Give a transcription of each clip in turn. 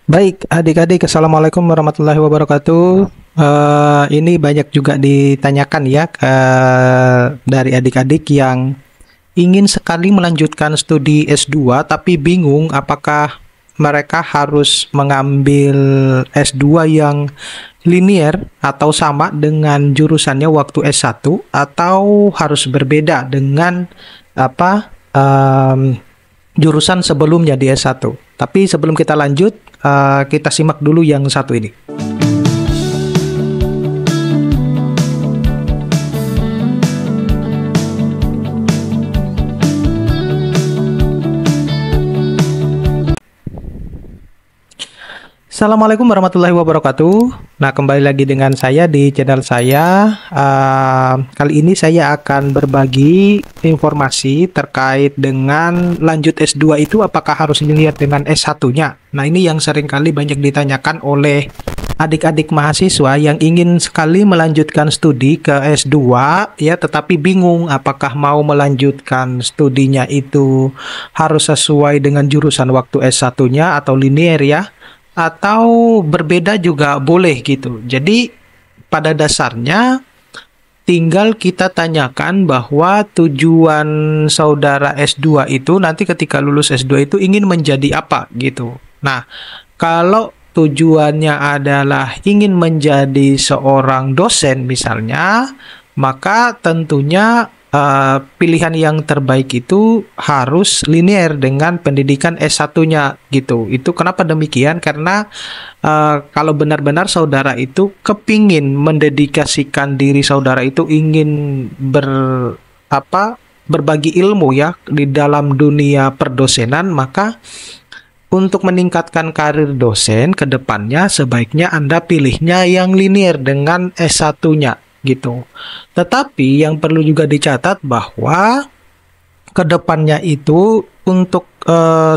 Baik, adik-adik, Assalamualaikum warahmatullahi wabarakatuh. Ini banyak juga ditanyakan ya dari adik-adik yang ingin sekali melanjutkan studi S2 tapi bingung apakah mereka harus mengambil S2 yang linear atau sama dengan jurusannya waktu S1 atau harus berbeda dengan apa jurusan sebelumnya di S1. Tapi sebelum kita lanjut, kita simak dulu yang satu ini. Assalamualaikum warahmatullahi wabarakatuh. Nah, kembali lagi dengan saya di channel saya. Kali ini saya akan berbagi informasi terkait dengan lanjut S2 itu apakah harus dilihat dengan S1-nya. Nah, ini yang seringkali banyak ditanyakan oleh adik-adik mahasiswa yang ingin sekali melanjutkan studi ke S2 ya, tetapi bingung apakah mau melanjutkan studinya itu harus sesuai dengan jurusan waktu S1-nya atau linear ya, atau berbeda juga boleh gitu. Jadi pada dasarnya tinggal kita tanyakan bahwa tujuan saudara S2 itu nanti ketika lulus S2 itu ingin menjadi apa gitu. Nah, kalau tujuannya adalah ingin menjadi seorang dosen misalnya, maka tentunya pilihan yang terbaik itu harus linear dengan pendidikan S1-nya gitu. Itu kenapa demikian? Karena kalau benar-benar saudara itu kepingin mendedikasikan diri saudara itu ingin berbagi ilmu ya di dalam dunia perdosenan, maka untuk meningkatkan karir dosen ke depannya sebaiknya Anda pilihnya yang linear dengan S1-nya gitu. Tetapi yang perlu juga dicatat bahwa kedepannya itu untuk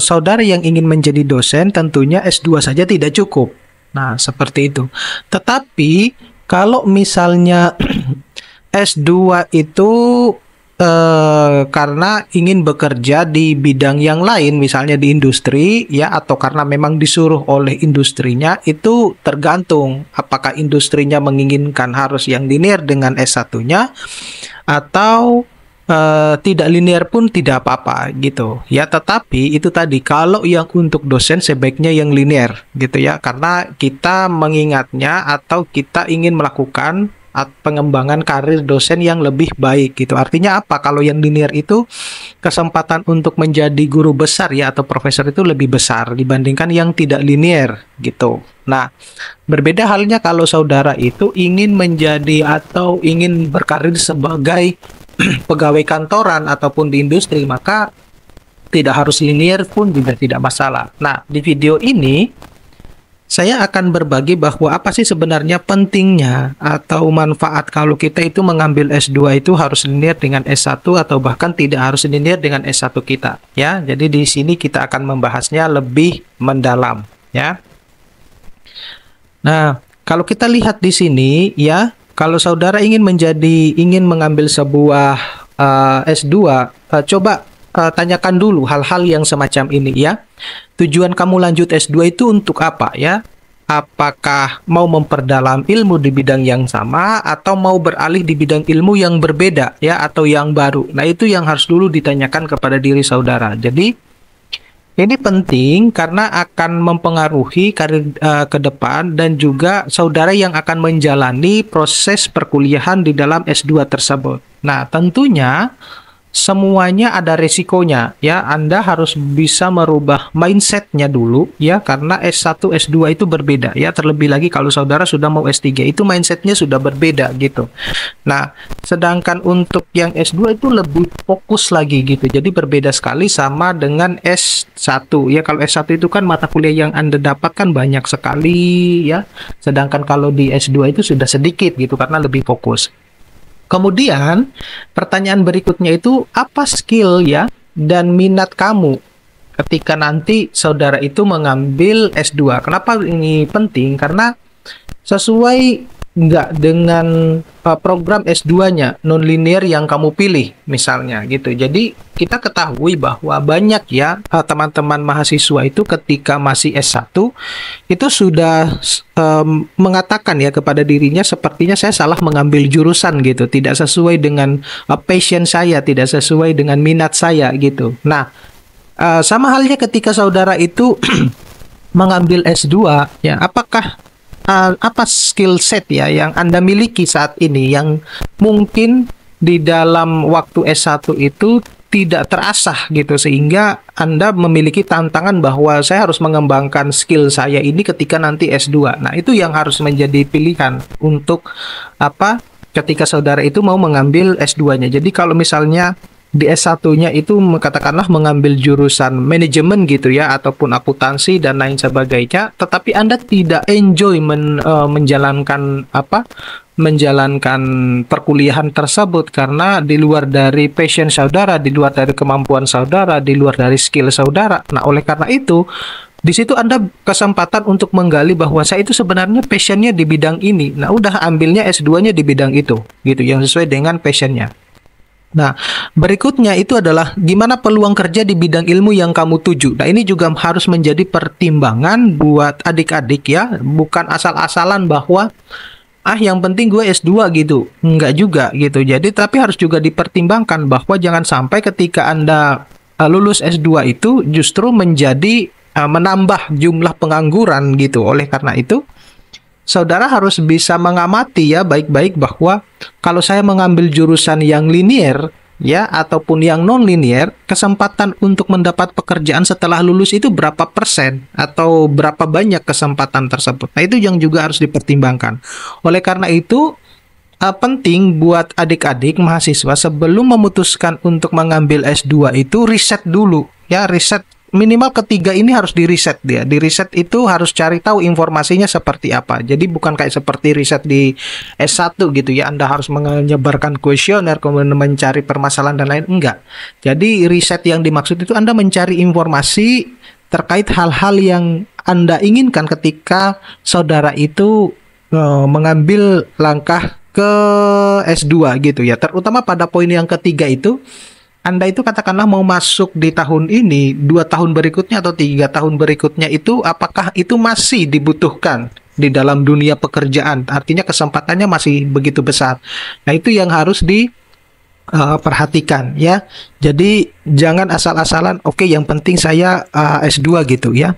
saudara yang ingin menjadi dosen tentunya S2 saja tidak cukup. Nah, seperti itu. Tetapi kalau misalnya S2 itu karena ingin bekerja di bidang yang lain, misalnya di industri ya, atau karena memang disuruh oleh industrinya, itu tergantung apakah industrinya menginginkan harus yang linear dengan S1-nya atau tidak linear pun tidak apa-apa gitu ya. Tetapi itu tadi, kalau yang untuk dosen sebaiknya yang linear gitu ya, karena kita mengingatnya atau kita ingin melakukan pengembangan karir dosen yang lebih baik gitu. Artinya apa? Kalau yang linear itu kesempatan untuk menjadi guru besar ya atau profesor itu lebih besar dibandingkan yang tidak linear gitu. Nah, berbeda halnya kalau saudara itu ingin menjadi atau ingin berkarir sebagai pegawai kantoran ataupun di industri, maka tidak harus linear pun juga tidak masalah. Nah, di video ini saya akan berbagi bahwa apa sih sebenarnya pentingnya atau manfaat kalau kita itu mengambil S2 itu harus linear dengan S1 atau bahkan tidak harus linear dengan S1 kita ya. Jadi di sini kita akan membahasnya lebih mendalam ya. Nah, kalau kita lihat di sini ya, kalau saudara ingin mengambil sebuah S2, coba tanyakan dulu hal-hal yang semacam ini ya. Tujuan kamu lanjut S2 itu untuk apa ya? Apakah mau memperdalam ilmu di bidang yang sama atau mau beralih di bidang ilmu yang berbeda ya atau yang baru? Nah, itu yang harus dulu ditanyakan kepada diri saudara. Jadi ini penting karena akan mempengaruhi karir ke depan dan juga saudara yang akan menjalani proses perkuliahan di dalam S2 tersebut. Nah, tentunya semuanya ada resikonya ya. Anda harus bisa merubah mindsetnya dulu ya, karena S1 S2 itu berbeda ya, terlebih lagi kalau saudara sudah mau S3 itu mindsetnya sudah berbeda gitu. Nah, sedangkan untuk yang S2 itu lebih fokus lagi gitu, jadi berbeda sekali sama dengan S1 ya. Kalau S1 itu kan mata kuliah yang Anda dapatkan banyak sekali ya, sedangkan kalau di S2 itu sudah sedikit gitu karena lebih fokus. Kemudian pertanyaan berikutnya itu apa skill ya dan minat kamu ketika nanti saudara itu mengambil S2. Kenapa ini penting? Karena sesuai nggak dengan program S2-nya non-linear yang kamu pilih misalnya gitu. Jadi kita ketahui bahwa banyak ya teman-teman mahasiswa itu ketika masih S1 itu sudah mengatakan ya kepada dirinya sepertinya saya salah mengambil jurusan gitu, tidak sesuai dengan passion saya, tidak sesuai dengan minat saya gitu. Nah, sama halnya ketika saudara itu mengambil S2 ya, apakah apa skill set ya yang Anda miliki saat ini yang mungkin di dalam waktu S1 itu tidak terasah gitu sehingga Anda memiliki tantangan bahwa saya harus mengembangkan skill saya ini ketika nanti S2. Nah, itu yang harus menjadi pilihan untuk apa ketika saudara itu mau mengambil S2-nya. Jadi kalau misalnya di S1-nya itu katakanlah mengambil jurusan manajemen gitu ya ataupun akuntansi dan lain sebagainya, tetapi Anda tidak enjoy menjalankan menjalankan perkuliahan tersebut karena di luar dari passion saudara, di luar dari kemampuan saudara, di luar dari skill saudara. Nah, oleh karena itu di situ Anda kesempatan untuk menggali bahwa saya itu sebenarnya passionnya di bidang ini. Nah, udah ambilnya S2-nya di bidang itu gitu yang sesuai dengan passionnya. Nah, berikutnya itu adalah gimana peluang kerja di bidang ilmu yang kamu tuju. Nah, ini juga harus menjadi pertimbangan buat adik-adik ya, bukan asal-asalan bahwa yang penting gue S2 gitu. Enggak juga gitu. Jadi tapi harus juga dipertimbangkan bahwa jangan sampai ketika Anda lulus S2 itu justru menjadi menambah jumlah pengangguran gitu. Oleh karena itu saudara harus bisa mengamati ya baik-baik bahwa kalau saya mengambil jurusan yang linear ya ataupun yang non-linear, kesempatan untuk mendapat pekerjaan setelah lulus itu berapa persen atau berapa banyak kesempatan tersebut. Nah, itu yang juga harus dipertimbangkan. Oleh karena itu penting buat adik-adik mahasiswa sebelum memutuskan untuk mengambil S2 itu riset dulu ya, riset minimal ketiga ini harus di riset dia. Di riset itu harus cari tahu informasinya seperti apa. Jadi bukan kayak seperti riset di S1 gitu ya. Anda harus menyebarkan kuesioner, kemudian mencari permasalahan dan lain. Enggak. Jadi riset yang dimaksud itu Anda mencari informasi terkait hal-hal yang Anda inginkan ketika saudara itu mengambil langkah ke S2 gitu ya. Terutama pada poin yang ketiga itu Anda itu katakanlah mau masuk di tahun ini, 2 tahun berikutnya atau 3 tahun berikutnya itu apakah itu masih dibutuhkan di dalam dunia pekerjaan? Artinya kesempatannya masih begitu besar. Nah, itu yang harus diperhatikan ya. Jadi jangan asal-asalan oke, yang penting saya S2 gitu ya.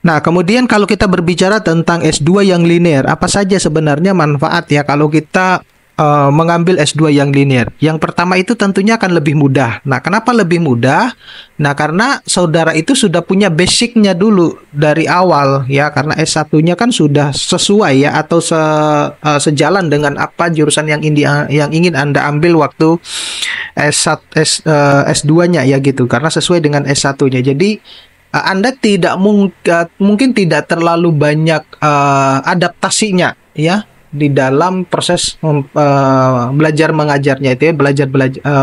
Nah, kemudian kalau kita berbicara tentang S2 yang linear, apa saja sebenarnya manfaat ya kalau kita mengambil S2 yang linear? Yang pertama itu tentunya akan lebih mudah. Nah, kenapa lebih mudah? Nah, karena saudara itu sudah punya basicnya dulu dari awal ya, karena S1-nya kan sudah sesuai ya atau sejalan dengan apa jurusan yang ingin Anda ambil waktu S2-nya ya gitu, karena sesuai dengan S1-nya. Jadi Anda tidak mungkin tidak terlalu banyak adaptasinya ya di dalam proses belajar mengajarnya itu ya,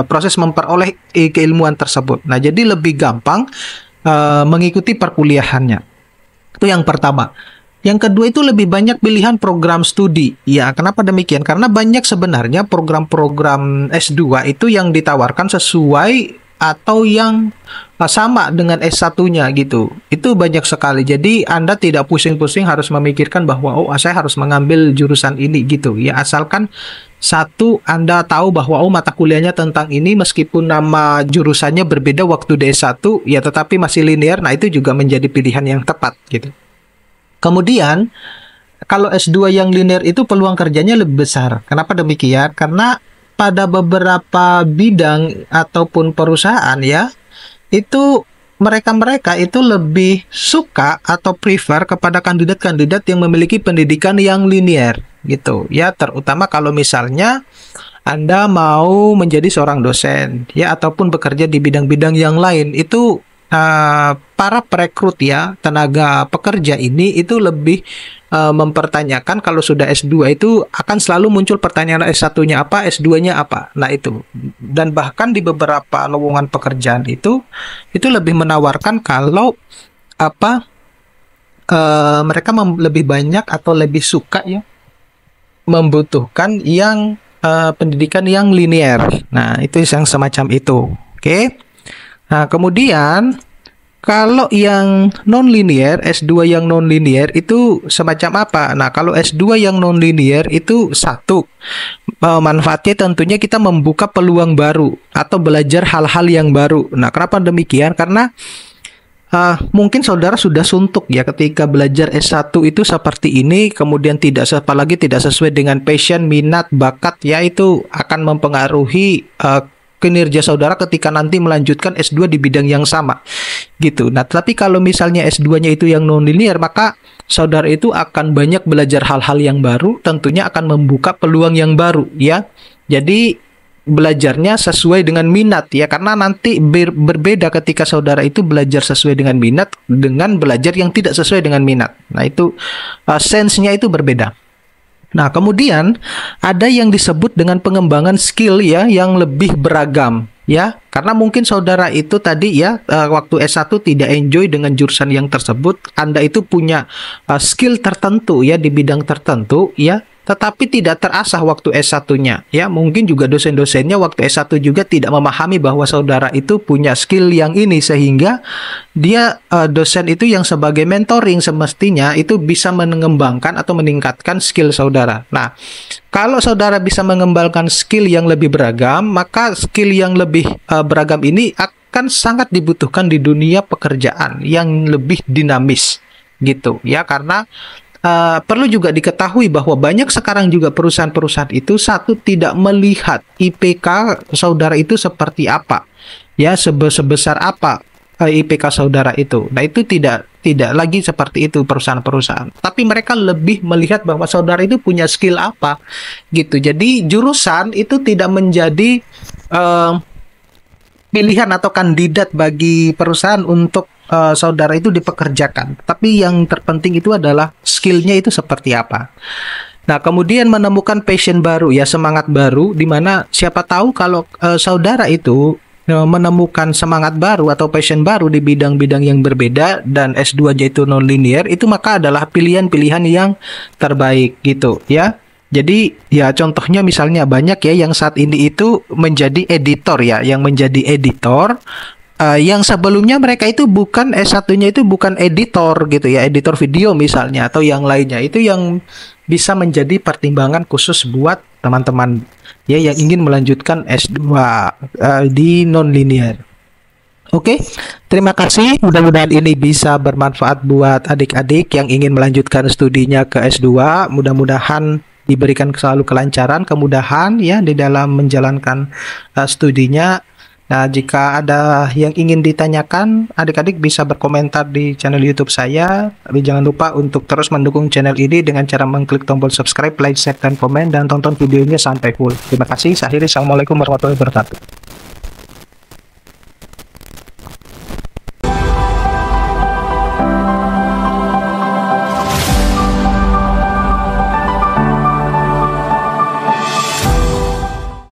proses memperoleh keilmuan tersebut. Nah, jadi lebih gampang mengikuti perkuliahannya. Itu yang pertama. Yang kedua itu lebih banyak pilihan program studi. Ya, kenapa demikian? Karena banyak sebenarnya program-program S2 itu yang ditawarkan sesuai atau yang sama dengan S1-nya gitu. Itu banyak sekali. Jadi Anda tidak pusing-pusing harus memikirkan bahwa saya harus mengambil jurusan ini gitu. Ya, asalkan satu Anda tahu bahwa mata kuliahnya tentang ini meskipun nama jurusannya berbeda waktu di S1 ya tetapi masih linear. Nah, itu juga menjadi pilihan yang tepat gitu. Kemudian kalau S2 yang linear itu peluang kerjanya lebih besar. Kenapa demikian? Karena pada beberapa bidang ataupun perusahaan ya, itu mereka itu lebih suka atau prefer kepada kandidat-kandidat yang memiliki pendidikan yang linear gitu ya, terutama kalau misalnya Anda mau menjadi seorang dosen ya ataupun bekerja di bidang-bidang yang lain. Itu para perekrut ya, tenaga pekerja ini itu lebih mempertanyakan kalau sudah S2 itu akan selalu muncul pertanyaan S1-nya apa, S2-nya apa. Nah, itu. Dan bahkan di beberapa lowongan pekerjaan itu lebih menawarkan kalau mereka lebih banyak atau lebih suka ya membutuhkan yang pendidikan yang linear. Nah, itu yang semacam itu. Oke. Nah, kemudian kalau yang non-linear, S2 yang non-linear itu semacam apa? Nah, kalau S2 yang non-linear itu satu, manfaatnya tentunya kita membuka peluang baru atau belajar hal-hal yang baru. Nah, kenapa demikian? Karena mungkin saudara sudah suntuk ya ketika belajar S1 itu seperti ini, kemudian apalagi tidak sesuai dengan passion, minat, bakat, ya itu akan mempengaruhi kinerja saudara ketika nanti melanjutkan S2 di bidang yang sama gitu. Nah, tapi kalau misalnya S2-nya itu yang non-linear, maka saudara itu akan banyak belajar hal-hal yang baru, tentunya akan membuka peluang yang baru ya. Jadi belajarnya sesuai dengan minat ya, karena nanti berbeda ketika saudara itu belajar sesuai dengan minat dengan belajar yang tidak sesuai dengan minat. Nah, itu sense-nya itu berbeda. Nah, kemudian ada yang disebut dengan pengembangan skill ya yang lebih beragam ya. Karena mungkin saudara itu tadi ya waktu S1 tidak enjoy dengan jurusan yang tersebut, Anda itu punya skill tertentu ya di bidang tertentu ya, tetapi tidak terasah waktu S1-nya ya. Mungkin juga dosen-dosennya waktu S1 juga tidak memahami bahwa saudara itu punya skill yang ini, sehingga dia dosen itu yang sebagai mentoring semestinya itu bisa mengembangkan atau meningkatkan skill saudara. Nah, kalau saudara bisa mengembangkan skill yang lebih beragam, maka skill yang lebih beragam ini akan sangat dibutuhkan di dunia pekerjaan yang lebih dinamis gitu ya. Karena perlu juga diketahui bahwa banyak sekarang juga perusahaan-perusahaan itu satu tidak melihat IPK saudara itu seperti apa ya, sebesar apa IPK saudara itu. Nah, itu tidak lagi seperti itu perusahaan-perusahaan, tapi mereka lebih melihat bahwa saudara itu punya skill apa gitu. Jadi jurusan itu tidak menjadi pilihan atau kandidat bagi perusahaan untuk saudara itu dipekerjakan. Tapi yang terpenting itu adalah skillnya itu seperti apa. Nah, kemudian menemukan passion baru ya, semangat baru, di mana siapa tahu kalau saudara itu menemukan semangat baru atau passion baru di bidang-bidang yang berbeda dan S2-nya itu non-linear, itu maka adalah pilihan-pilihan yang terbaik gitu ya. Jadi ya contohnya misalnya banyak ya yang saat ini itu menjadi editor ya, yang menjadi editor yang sebelumnya mereka itu bukan S1-nya itu bukan editor gitu ya, editor video misalnya atau yang lainnya. Itu yang bisa menjadi pertimbangan khusus buat teman-teman ya yang ingin melanjutkan S2 di non-linear. Oke, terima kasih. Mudah-mudahan ini bisa bermanfaat buat adik-adik yang ingin melanjutkan studinya ke S2. Mudah-mudahan diberikan selalu kelancaran, kemudahan ya di dalam menjalankan studinya. Nah, jika ada yang ingin ditanyakan, adik-adik bisa berkomentar di channel YouTube saya. Tapi jangan lupa untuk terus mendukung channel ini dengan cara mengklik tombol subscribe, like, share, dan komen, dan tonton videonya sampai full. Terima kasih. Saya akhiri. Assalamualaikum warahmatullahi wabarakatuh.